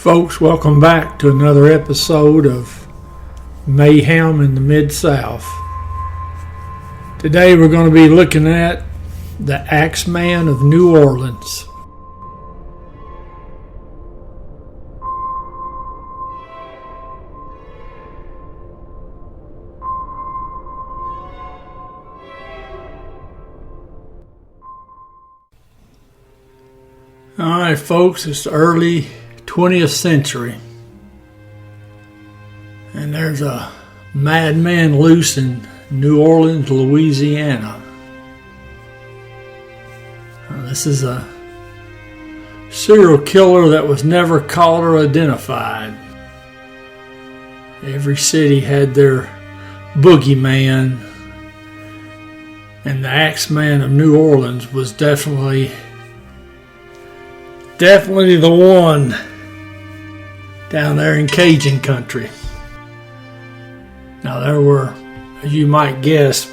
Folks, welcome back to another episode of Mayhem in the Midsouth. Today we're going to be looking at the Axeman of New Orleans. Alright folks, it's the early 20th century, and there's a madman loose in New Orleans, Louisiana. This is a serial killer that was never caught or identified. Every city had their boogeyman, and the Axeman of New Orleans was definitely the one down there in Cajun country. Now there were, as you might guess,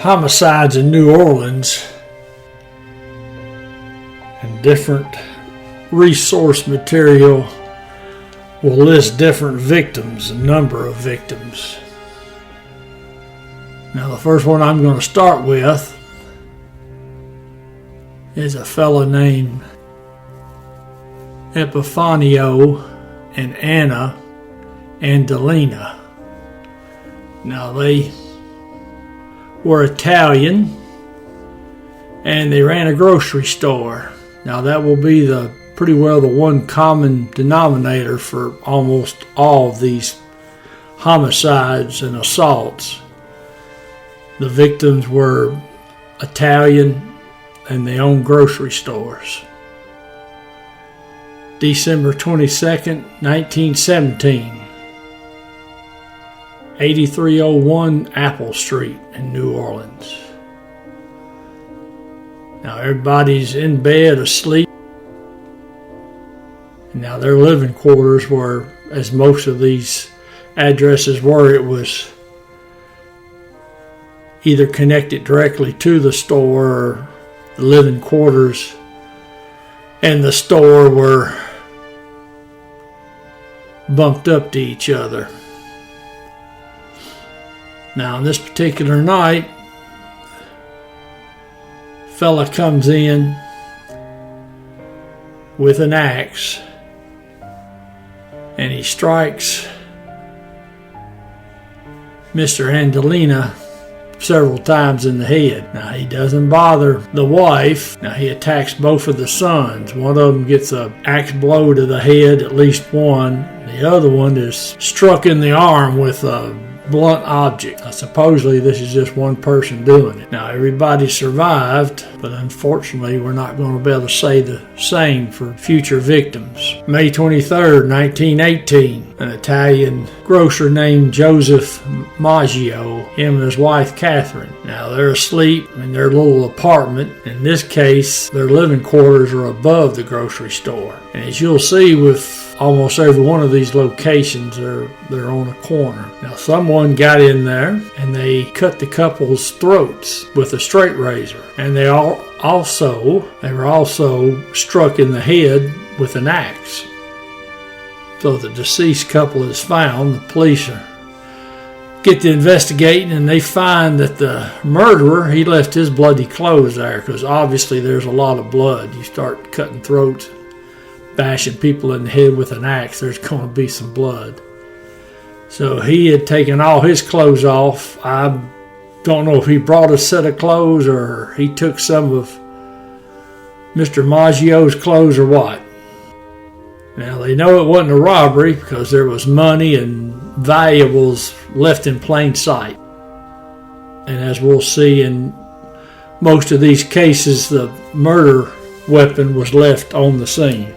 homicides in New Orleans, and different resource material will list different victims, a number of victims. Now the first one I'm going to start with is a fellow named Epifanio and Anna Andalina. Now they were Italian and they ran a grocery store. Now that will be pretty well the one common denominator for almost all of these homicides and assaults. The victims were Italian and they owned grocery stores. December 22nd, 1917, 8301 Apple Street in New Orleans. Now everybody's in bed asleep. Now their living quarters were, as most of these addresses were, it was either connected directly to the store, or the living quarters and the store were bumped up to each other. Now on this particular night, fella comes in with an axe and he strikes Mr. Andalina several times in the head. Now he doesn't bother the wife. Now he attacks both of the sons. One of them gets an axe blow to the head, at least one. The other one is struck in the arm with a blunt object. Now, supposedly this is just one person doing it. Now everybody survived, but unfortunately we're not going to be able to say the same for future victims. May 23rd, 1918, an Italian grocer named Joseph Maggio, him and his wife Catherine. Now they're asleep in their little apartment. In this case, their living quarters are above the grocery store. And as you'll see with almost every one of these locations, they're on a corner. Now someone got in there and they cut the couple's throats with a straight razor, and they were also struck in the head with an axe. So the deceased couple is found. The police get to investigating, and they find that the murderer, he left his bloody clothes there, because obviously there's a lot of blood. You start cutting throats, bashing people in the head with an axe, there's going to be some blood. So he had taken all his clothes off. I don't know if he brought a set of clothes or he took some of Mr. Maggio's clothes or what. Now they know it wasn't a robbery because there was money and valuables left in plain sight. And as we'll see in most of these cases, the murder weapon was left on the scene.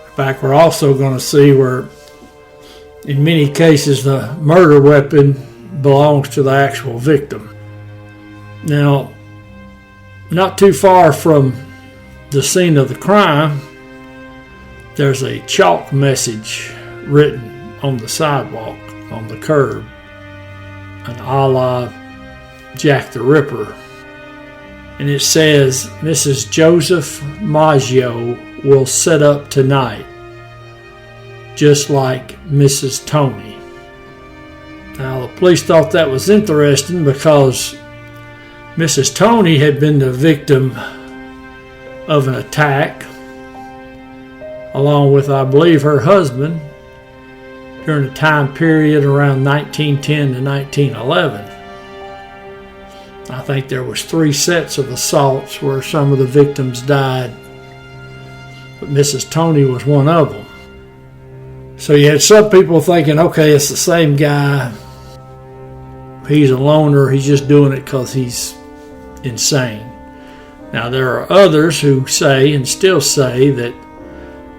In fact, we're also going to see where in many cases the murder weapon belongs to the actual victim. Now, not too far from the scene of the crime, there's a chalk message written on the sidewalk, on the curb, an a la Jack the Ripper. And it says, Mrs. Joseph Maggio will set up tonight, just like Mrs. Tony. Now, the police thought that was interesting because Mrs. Tony had been the victim of an attack, along with, I believe, her husband, during a time period around 1910 to 1911. I think there was 3 sets of assaults where some of the victims died, but Mrs. Tony was one of them. So you had some people thinking, okay, it's the same guy. He's a loner. He's just doing it because he's insane. Now, there are others who say, and still say, that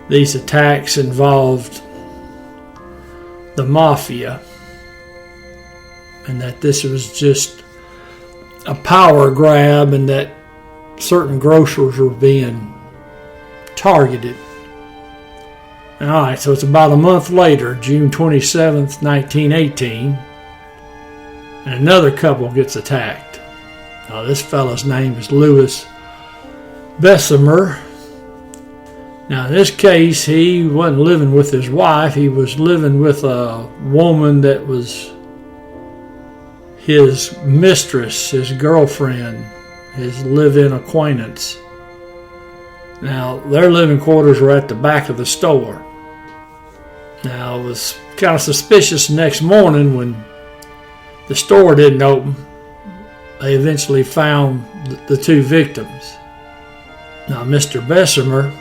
these attacks involved the mafia, and that this was just a power grab, and that certain grocers were being targeted. Alright, so it's about a month later, June 27th, 1918, and another couple gets attacked. Now, this fellow's name is Louis Bessemer. Now, in this case, he wasn't living with his wife. He was living with a woman that was his mistress, his girlfriend, his live-in acquaintance. Now, their living quarters were at the back of the store. Now, it was kind of suspicious the next morning when the store didn't open. They eventually found the 2 victims. Now, Mr. Bessemer,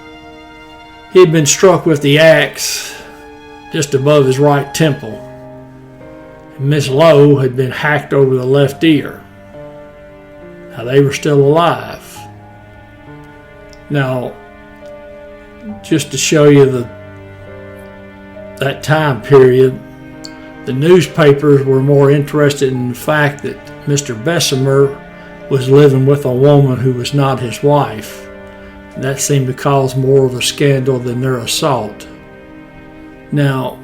he'd been struck with the axe just above his right temple. And Miss Lowe had been hacked over the left ear. Now, they were still alive. Now, just to show you that time period, the newspapers were more interested in the fact that Mr. Bessemer was living with a woman who was not his wife. And that seemed to cause more of a scandal than their assault. Now,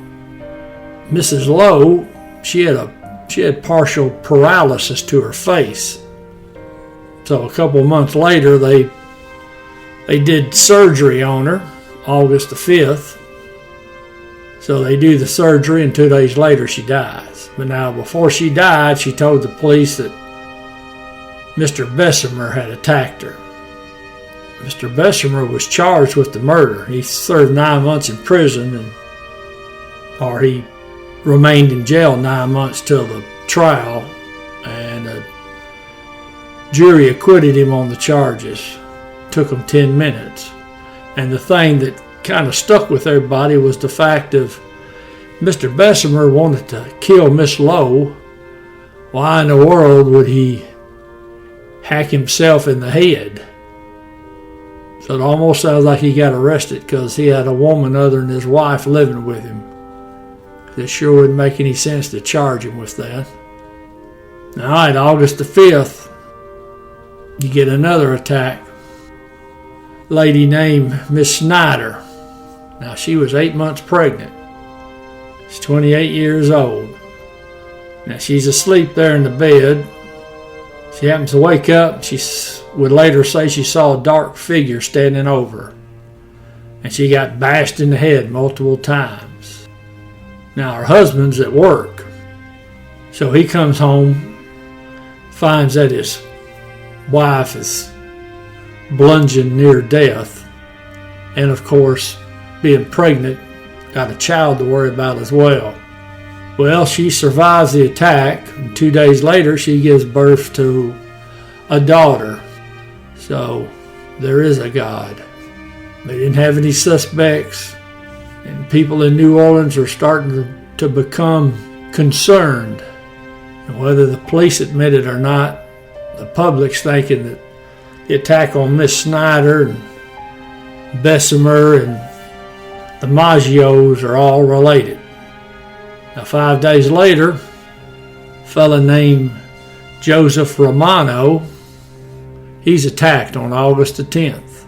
Mrs. Lowe, she had partial paralysis to her face. So a couple of months later, they did surgery on her, August the 5th. So they do the surgery, and 2 days later she dies. But now, before she died, she told the police that Mr. Bessemer had attacked her. Mr. Bessemer was charged with the murder. He served 9 months in prison, or he remained in jail 9 months till the trial, and a jury acquitted him on the charges. Took him 10 minutes. And the thing that kind of stuck with everybody was the fact of Mr. Bessemer wanted to kill Miss Lowe. Why in the world would he hack himself in the head? So it almost sounds like he got arrested because he had a woman other than his wife living with him. It sure wouldn't make any sense to charge him with that. All right, August the 5th, you get another attack. Lady named Miss Snyder. Now, she was 8 months pregnant. She's 28 years old. Now, she's asleep there in the bed. She happens to wake up. She would later say she saw a dark figure standing over her. And she got bashed in the head multiple times. Now, her husband's at work. So he comes home, finds that his wife is bludgeoned near death. And, of course, being pregnant, got a child to worry about as well. Well, she survives the attack, and 2 days later she gives birth to a daughter. So there is a God. They didn't have any suspects, and people in New Orleans are starting to become concerned. And whether the police admit it or not, the public's thinking that the attack on Miss Snyder and Bessemer and the Maggios are all related. Now, 5 days later, a fella named Joseph Romano, he's attacked on August the 10th.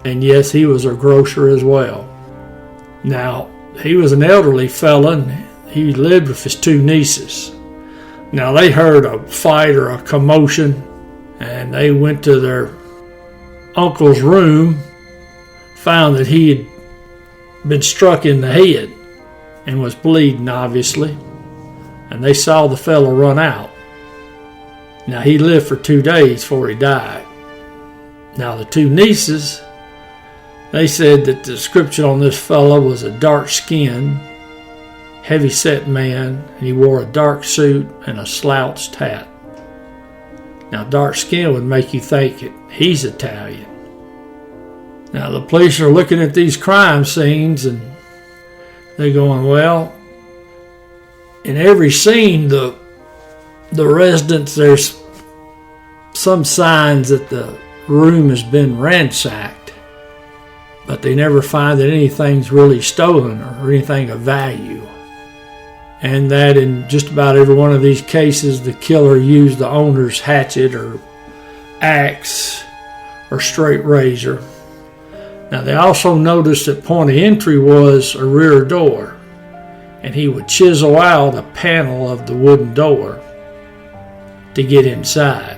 And yes, he was a grocer as well. Now, he was an elderly fella, and he lived with his 2 nieces. Now, they heard a fight or a commotion, and they went to their uncle's room, found that he had been struck in the head and was bleeding, obviously, and they saw the fellow run out. Now, he lived for 2 days before he died. Now, the two nieces, they said that the description on this fellow was a dark-skinned, heavy-set man, and he wore a dark suit and a slouched hat. Now, dark skin would make you think he's Italian. Now, the police are looking at these crime scenes and they're going, well, in every scene, the residents, there's some signs that the room has been ransacked, but they never find that anything's really stolen or anything of value. And that in just about every one of these cases, the killer used the owner's hatchet or axe or straight razor. Now, they also noticed that point of entry was a rear door, and he would chisel out a panel of the wooden door to get inside.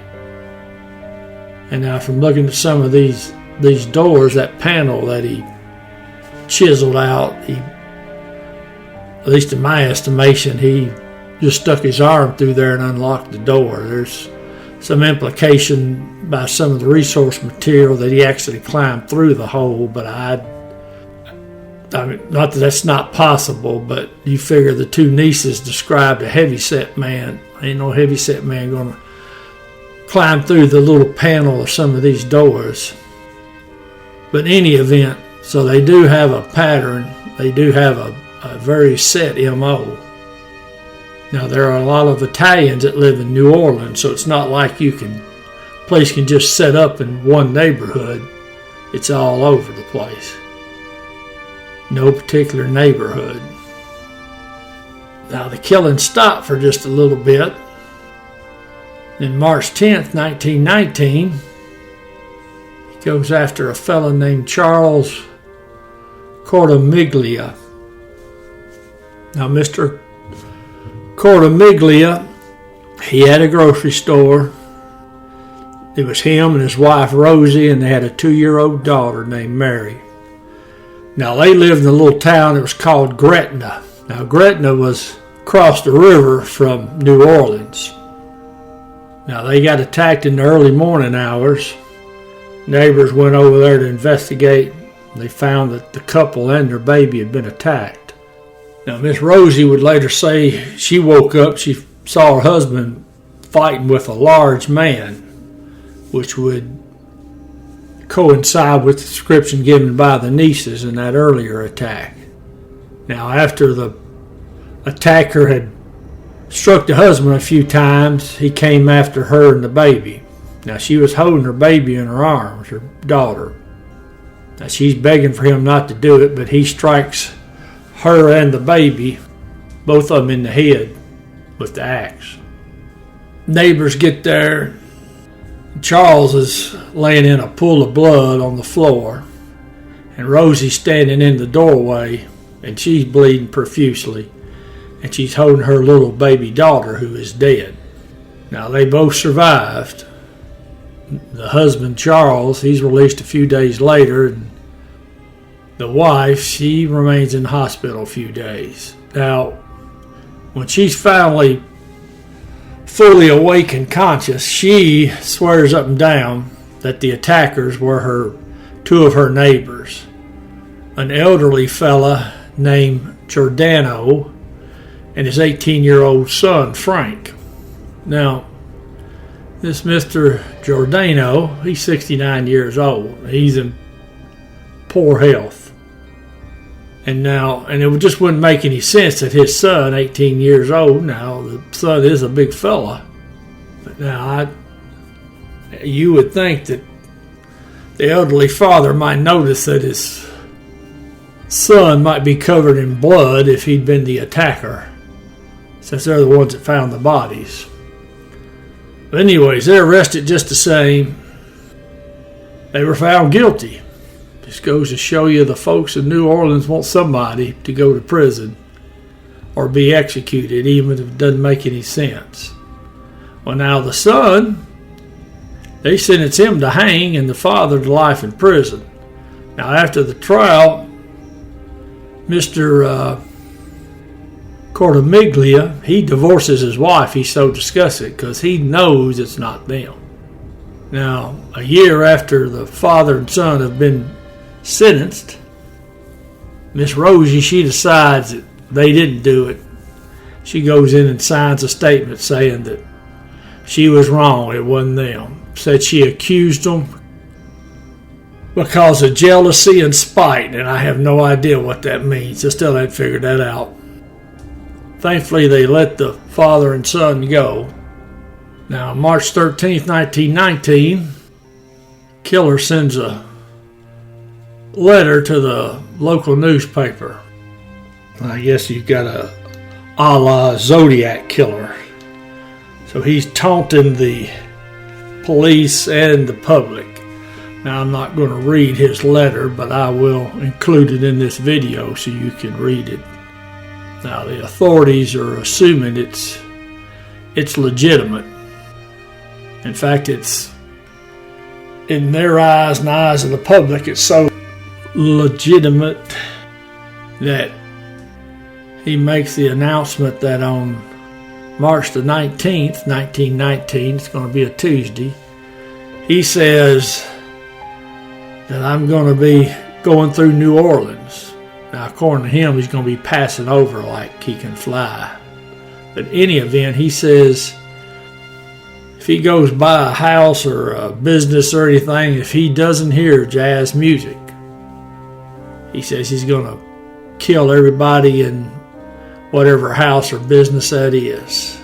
And now, from looking at some of these doors, that panel that he chiseled out, at least in my estimation, he just stuck his arm through there and unlocked the door. There's some implication by some of the resource material that he actually climbed through the hole, but I mean, not that that's not possible, but you figure the two nieces described a heavy-set man. Ain't no heavy-set man going to climb through the little panel of some of these doors. But in any event, so they do have a pattern. They do have a very set M.O. Now, there are a lot of Italians that live in New Orleans, so it's not like place can just set up in one neighborhood. It's all over the place. No particular neighborhood. Now, the killing stopped for just a little bit. Then March 10th, 1919, he goes after a fellow named Charles Cortimiglia. Now, Mr. Cortimiglia, he had a grocery store. It was him and his wife Rosie, and they had a 2-year-old daughter named Mary. Now, they lived in a little town that was called Gretna. Now, Gretna was across the river from New Orleans. Now, they got attacked in the early morning hours. Neighbors went over there to investigate. They found that the couple and their baby had been attacked. Now, Miss Rosie would later say she woke up, she saw her husband fighting with a large man, which would coincide with the description given by the nieces in that earlier attack. Now, after the attacker had struck the husband a few times, he came after her and the baby. Now, she was holding her baby in her arms, her daughter. Now, she's begging for him not to do it, but he strikes her and the baby, both of them in the head, with the axe. Neighbors get there. Charles is laying in a pool of blood on the floor, and Rosie's standing in the doorway, and she's bleeding profusely, and she's holding her little baby daughter who is dead. Now, they both survived. The husband, Charles, he's released a few days later, and the wife, she remains in hospital a few days. Now, when she's finally fully awake and conscious, she swears up and down that the attackers were two of her neighbors, an elderly fella named Giordano and his 18-year-old son, Frank. Now, this Mr. Giordano, he's 69 years old. He's in poor health. And it just wouldn't make any sense that his son, 18 years old, now the son is a big fella. But now you would think that the elderly father might notice that his son might be covered in blood if he'd been the attacker, since they're the ones that found the bodies. But anyways, they're arrested just the same. They were found guilty. Just goes to show you the folks in New Orleans want somebody to go to prison or be executed, even if it doesn't make any sense. Well, now the son, they sentence him to hang and the father to life in prison. Now, after the trial, Mr. Cortamiglia, he divorces his wife. He's so disgusted because he knows it's not them. Now, a year after the father and son have been sentenced, Miss Rosie, she decides that they didn't do it. She goes in and signs a statement saying that she was wrong, it wasn't them. Said she accused them because of jealousy and spite, and I have no idea what that means. I still haven't figured that out. Thankfully, they let the father and son go. Now, March 13th, 1919, killer sends a letter to the local newspaper. I guess you've got a la Zodiac killer. So he's taunting the police and the public. Now, I'm not going to read his letter, but I will include it in this video so you can read it. Now, the authorities are assuming it's legitimate. In fact, it's in their eyes and the eyes of the public, it's so legitimate that he makes the announcement that on March the 19th, 1919, it's going to be a Tuesday, he says that I'm going to be going through New Orleans. Now, according to him, he's going to be passing over like he can fly. But in any event, he says if he goes by a house or a business or anything, if he doesn't hear jazz music, he says he's going to kill everybody in whatever house or business that is.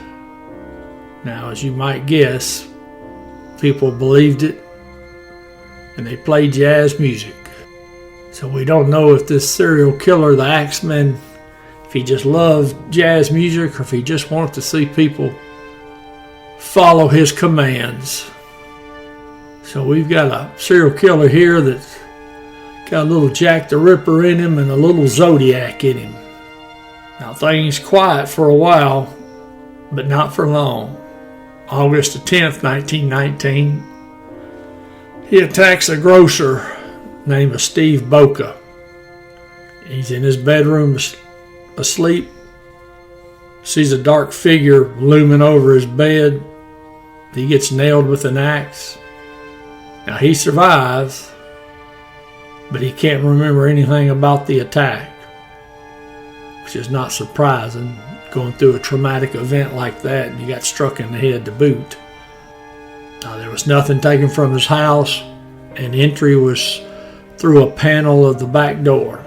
Now, as you might guess, people believed it, and they played jazz music. So we don't know if this serial killer, the Axeman, if he just loved jazz music or if he just wanted to see people follow his commands. So we've got a serial killer here that's got a little Jack the Ripper in him and a little Zodiac in him. Now, things quiet for a while, but not for long. August the 10th, 1919, he attacks a grocer named Steve Boca. He's in his bedroom asleep, sees a dark figure looming over his bed. He gets nailed with an axe. Now, he survives, but he can't remember anything about the attack, which is not surprising, going through a traumatic event like that and you got struck in the head to boot. There was nothing taken from his house, and entry was through a panel of the back door,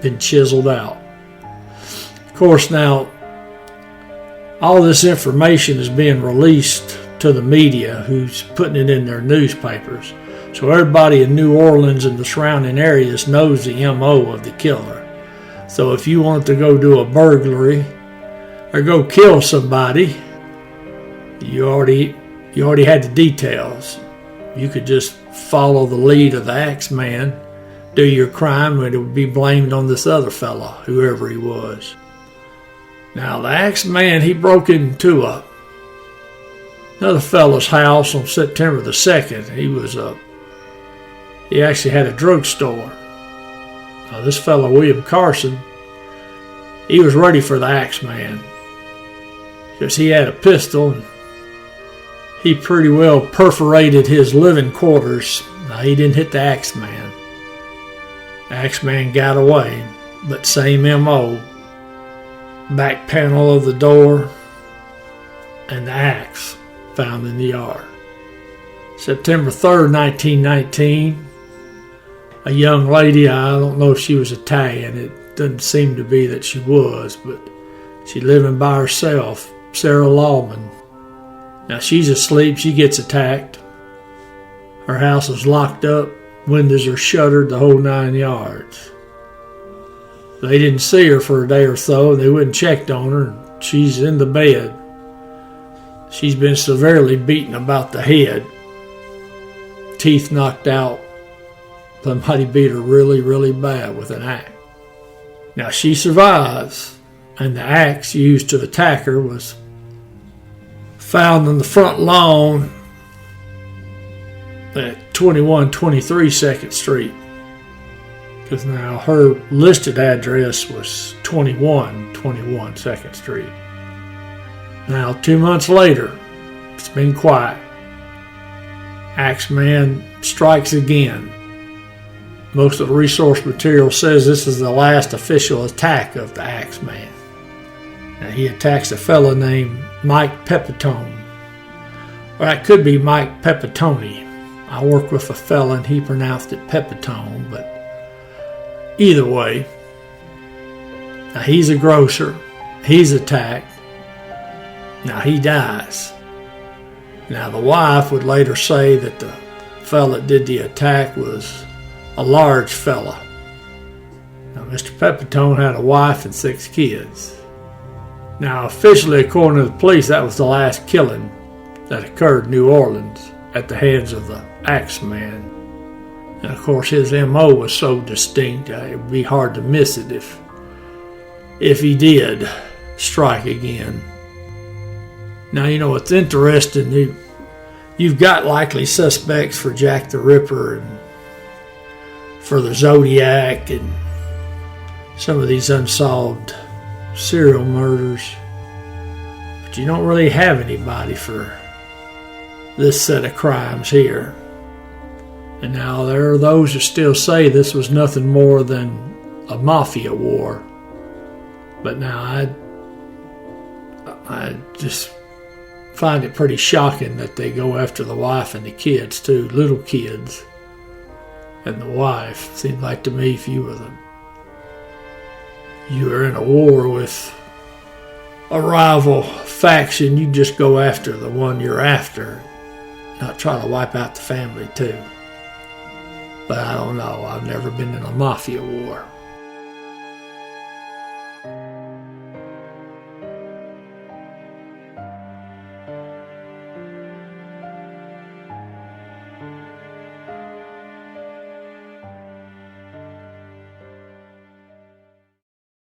been chiseled out. Of course, now all this information is being released to the media, who's putting it in their newspapers. So everybody in New Orleans and the surrounding areas knows the MO of the killer. So if you wanted to go do a burglary or go kill somebody, you already had the details. You could just follow the lead of the Axeman, do your crime, and it would be blamed on this other fella, whoever he was. Now, the Axeman, he broke into another fella's house on September the 2nd. He actually had a drugstore. Now, this fellow, William Carson, he was ready for the Axeman because he had a pistol and he pretty well perforated his living quarters. Now, he didn't hit the Axeman. The Axeman got away, but same MO. Back panel of the door and the axe found in the yard. September 3rd, 1919, a young lady, I don't know if she was Italian, it doesn't seem to be that she was, but she living by herself, Sarah Lawman. Now, she's asleep, she gets attacked. Her house is locked up, windows are shuttered, the whole 9 yards. They didn't see her for a day or so, and they went and checked on her. She's in the bed. She's been severely beaten about the head. Teeth knocked out. Somebody beat her really, really bad with an axe. Now, she survives, and the axe used to attack her was found on the front lawn at 2123 2nd Street. Because now her listed address was 2121 2nd Street. Now, 2 months later, it's been quiet. Axeman strikes again. Most of the resource material says this is the last official attack of the Axeman. Now, he attacks a fella named Mike Pepitone. Or that could be Mike Pepitone. I worked with a fella and he pronounced it Pepitone, but either way, now he's a grocer. He's attacked. Now he dies. Now the wife would later say that the fella that did the attack was a large fella. Now Mr. Pepitone had a wife and 6 kids. Now officially, according to the police, that was the last killing that occurred in New Orleans at the hands of the Axeman. And of course his M.O. was so distinct, it would be hard to miss it if he did strike again. Now, you know, it's interesting. You've got likely suspects for Jack the Ripper and for the Zodiac and some of these unsolved serial murders. But you don't really have anybody for this set of crimes here. And now there are those who still say this was nothing more than a mafia war. But now I just find it pretty shocking that they go after the wife and the kids too, little kids. And the wife, seemed like to me, if you were in a war with a rival faction, you just go after the one you're after, not try to wipe out the family too. But I don't know, I've never been in a mafia war.